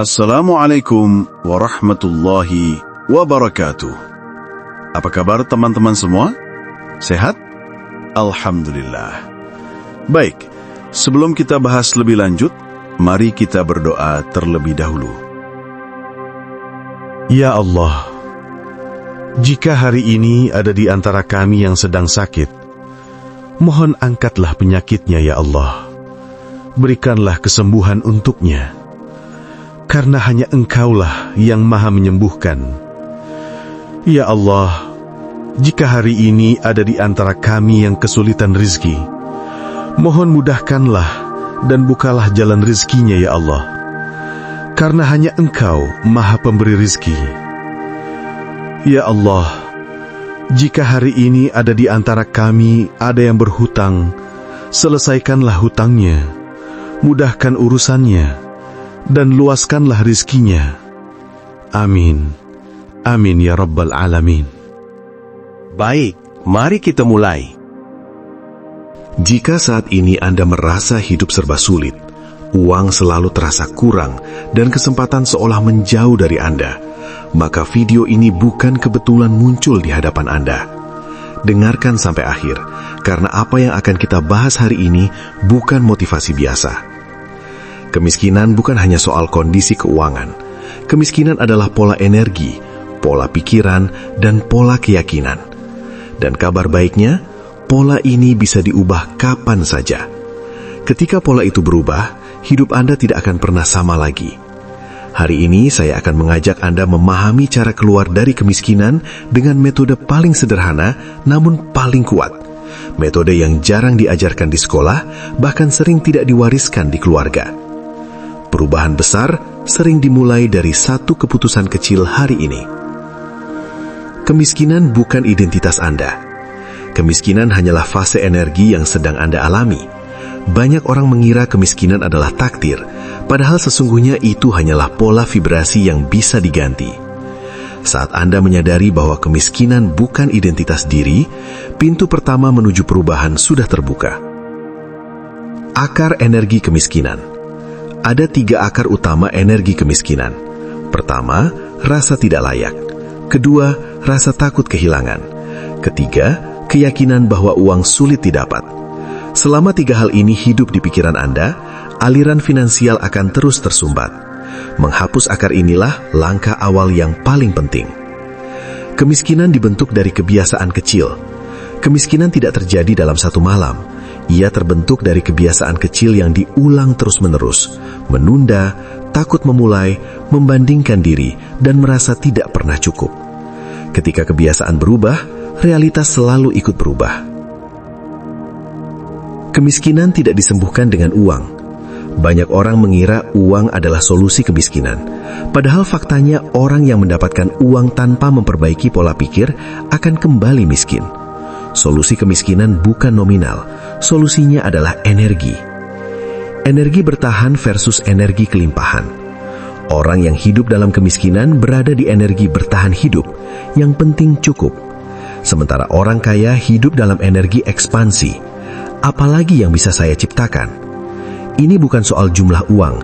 Assalamualaikum warahmatullahi wabarakatuh. Apa kabar teman-teman semua? Sehat? Alhamdulillah. Baik, sebelum kita bahas lebih lanjut, mari kita berdoa terlebih dahulu. Ya Allah, jika hari ini ada di antara kami yang sedang sakit, mohon angkatlah penyakitnya ya Allah. Berikanlah kesembuhan untuknya. Karena hanya Engkaulah yang maha menyembuhkan. Ya Allah, jika hari ini ada di antara kami yang kesulitan rizki, mohon mudahkanlah dan bukalah jalan rizkinya ya Allah. Karena hanya Engkau maha pemberi rizki. Ya Allah, jika hari ini ada di antara kami ada yang berhutang, selesaikanlah hutangnya, mudahkan urusannya, dan luaskanlah rizkinya. Amin. Amin ya Rabbal Alamin. Baik, mari kita mulai. Jika saat ini Anda merasa hidup serba sulit, uang selalu terasa kurang, dan kesempatan seolah menjauh dari Anda, maka video ini bukan kebetulan muncul di hadapan Anda. Dengarkan sampai akhir, karena apa yang akan kita bahas hari ini bukan motivasi biasa. Kemiskinan bukan hanya soal kondisi keuangan. Kemiskinan adalah pola energi, pola pikiran, dan pola keyakinan. Dan kabar baiknya, pola ini bisa diubah kapan saja. Ketika pola itu berubah, hidup Anda tidak akan pernah sama lagi. Hari ini saya akan mengajak Anda memahami cara keluar dari kemiskinan dengan metode paling sederhana namun paling kuat. Metode yang jarang diajarkan di sekolah, bahkan sering tidak diwariskan di keluarga. Perubahan besar sering dimulai dari satu keputusan kecil hari ini. Kemiskinan bukan identitas Anda. Kemiskinan hanyalah fase energi yang sedang Anda alami. Banyak orang mengira kemiskinan adalah takdir, padahal sesungguhnya itu hanyalah pola vibrasi yang bisa diganti. Saat Anda menyadari bahwa kemiskinan bukan identitas diri, pintu pertama menuju perubahan sudah terbuka. Akar energi kemiskinan. Ada 3 akar utama energi kemiskinan. Pertama, rasa tidak layak. Kedua, rasa takut kehilangan. Ketiga, keyakinan bahwa uang sulit didapat. Selama 3 hal ini hidup di pikiran Anda, aliran finansial akan terus tersumbat. Menghapus akar inilah langkah awal yang paling penting. Kemiskinan dibentuk dari kebiasaan kecil. Kemiskinan tidak terjadi dalam satu malam. Ia terbentuk dari kebiasaan kecil yang diulang terus-menerus, menunda, takut memulai, membandingkan diri, dan merasa tidak pernah cukup. Ketika kebiasaan berubah, realitas selalu ikut berubah. Kemiskinan tidak disembuhkan dengan uang. Banyak orang mengira uang adalah solusi kemiskinan. Padahal faktanya orang yang mendapatkan uang tanpa memperbaiki pola pikir akan kembali miskin. Solusi kemiskinan bukan nominal, solusinya adalah energi. Energi bertahan versus energi kelimpahan. Orang yang hidup dalam kemiskinan berada di energi bertahan hidup, yang penting cukup. Sementara orang kaya hidup dalam energi ekspansi. Apalagi yang bisa saya ciptakan? Ini bukan soal jumlah uang,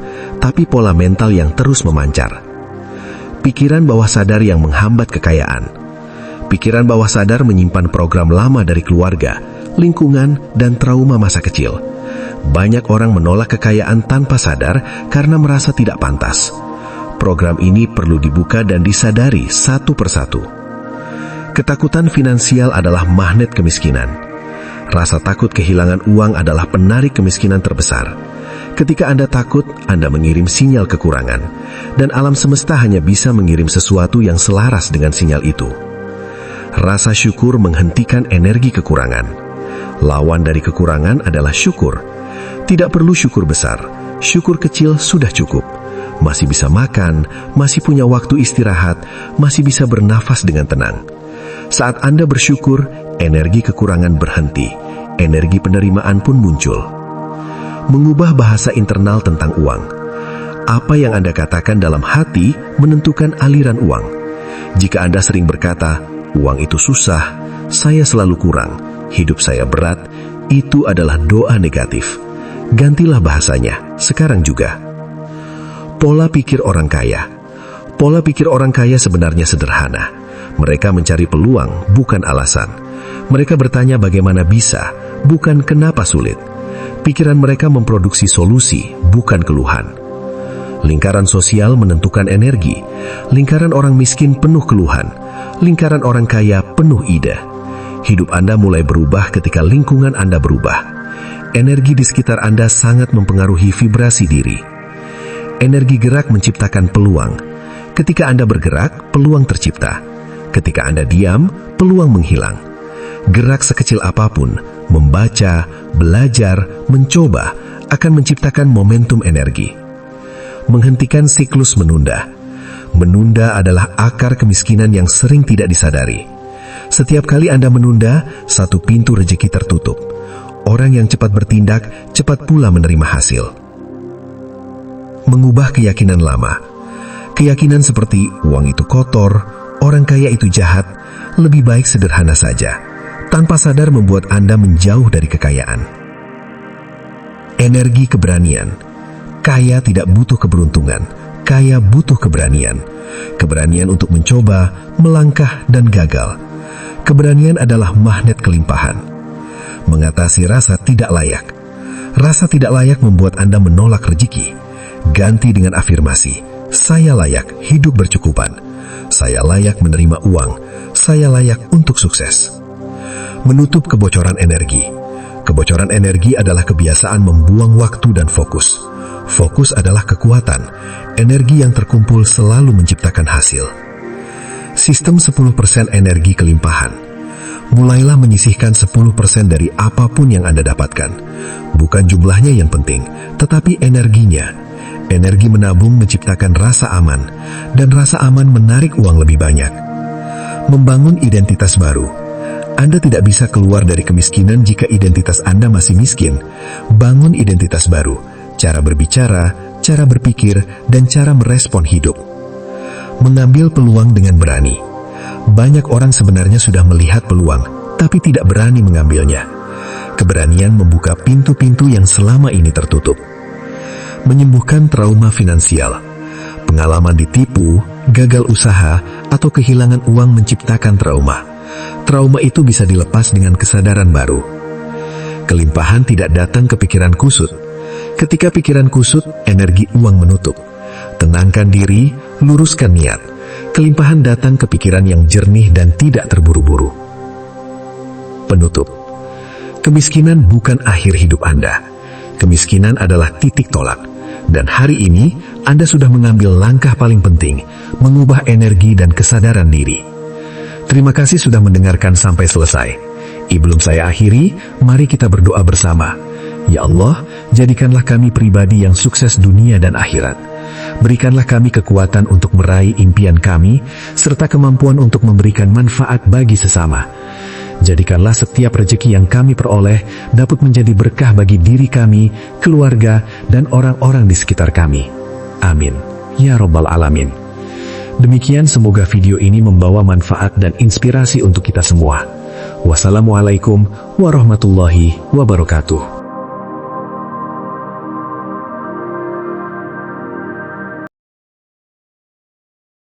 tapi pola mental yang terus memancar. Pikiran bawah sadar yang menghambat kekayaan. Pikiran bawah sadar menyimpan program lama dari keluarga, lingkungan, dan trauma masa kecil. Banyak orang menolak kekayaan tanpa sadar karena merasa tidak pantas. Program ini perlu dibuka dan disadari satu persatu. Ketakutan finansial adalah magnet kemiskinan. Rasa takut kehilangan uang adalah penarik kemiskinan terbesar. Ketika Anda takut, Anda mengirim sinyal kekurangan, dan alam semesta hanya bisa mengirim sesuatu yang selaras dengan sinyal itu. Rasa syukur menghentikan energi kekurangan. Lawan dari kekurangan adalah syukur. Tidak perlu syukur besar, syukur kecil sudah cukup. Masih bisa makan, masih punya waktu istirahat, masih bisa bernafas dengan tenang. Saat Anda bersyukur, energi kekurangan berhenti, energi penerimaan pun muncul. Mengubah bahasa internal tentang uang. Apa yang Anda katakan dalam hati menentukan aliran uang. Jika Anda sering berkata, uang itu susah, saya selalu kurang, hidup saya berat, itu adalah doa negatif. Gantilah bahasanya, sekarang juga. Pola pikir orang kaya. Pola pikir orang kaya sebenarnya sederhana. Mereka mencari peluang, bukan alasan. Mereka bertanya bagaimana bisa, bukan kenapa sulit. Pikiran mereka memproduksi solusi, bukan keluhan. Lingkaran sosial menentukan energi. Lingkaran orang miskin penuh keluhan. Lingkaran orang kaya penuh ide. Hidup Anda mulai berubah ketika lingkungan Anda berubah. Energi di sekitar Anda sangat mempengaruhi vibrasi diri. Energi gerak menciptakan peluang. Ketika Anda bergerak, peluang tercipta. Ketika Anda diam, peluang menghilang. Gerak sekecil apapun, membaca, belajar, mencoba, akan menciptakan momentum energi. Menghentikan siklus menunda. Menunda adalah akar kemiskinan yang sering tidak disadari. Setiap kali Anda menunda, satu pintu rezeki tertutup. Orang yang cepat bertindak, cepat pula menerima hasil. Mengubah keyakinan lama. Keyakinan seperti uang itu kotor, orang kaya itu jahat, lebih baik sederhana saja. Tanpa sadar membuat Anda menjauh dari kekayaan. Energi keberanian. Kaya tidak butuh keberuntungan, kaya butuh keberanian. Keberanian untuk mencoba, melangkah, dan gagal. Keberanian adalah magnet kelimpahan. Mengatasi rasa tidak layak. Rasa tidak layak membuat Anda menolak rezeki. Ganti dengan afirmasi, saya layak hidup bercukupan. Saya layak menerima uang. Saya layak untuk sukses. Menutup kebocoran energi. Kebocoran energi adalah kebiasaan membuang waktu dan fokus. Fokus adalah kekuatan. Energi yang terkumpul selalu menciptakan hasil. Sistem 10% energi kelimpahan. Mulailah menyisihkan 10% dari apapun yang Anda dapatkan. Bukan jumlahnya yang penting, tetapi energinya. Energi menabung menciptakan rasa aman, dan rasa aman menarik uang lebih banyak. Membangun identitas baru. Anda tidak bisa keluar dari kemiskinan jika identitas Anda masih miskin. Bangun identitas baru, cara berbicara, cara berpikir, dan cara merespon hidup. Mengambil peluang dengan berani. Banyak orang sebenarnya sudah melihat peluang, tapi tidak berani mengambilnya. Keberanian membuka pintu-pintu yang selama ini tertutup. Menyembuhkan trauma finansial. Pengalaman ditipu, gagal usaha, atau kehilangan uang menciptakan trauma. Trauma itu bisa dilepas dengan kesadaran baru. Kelimpahan tidak datang ke pikiran kusut. Ketika pikiran kusut, energi uang menutup. Tenangkan diri, luruskan niat. Kelimpahan datang ke pikiran yang jernih dan tidak terburu-buru. Penutup. Kemiskinan bukan akhir hidup Anda. Kemiskinan adalah titik tolak. Dan hari ini, Anda sudah mengambil langkah paling penting, mengubah energi dan kesadaran diri. Terima kasih sudah mendengarkan sampai selesai. Sebelum saya akhiri, mari kita berdoa bersama. Ya Allah, jadikanlah kami pribadi yang sukses dunia dan akhirat. Berikanlah kami kekuatan untuk meraih impian kami, serta kemampuan untuk memberikan manfaat bagi sesama. Jadikanlah setiap rezeki yang kami peroleh dapat menjadi berkah bagi diri kami, keluarga, dan orang-orang di sekitar kami. Amin. Ya Rabbal Alamin. Demikian, semoga video ini membawa manfaat dan inspirasi untuk kita semua. Wassalamualaikum warahmatullahi wabarakatuh.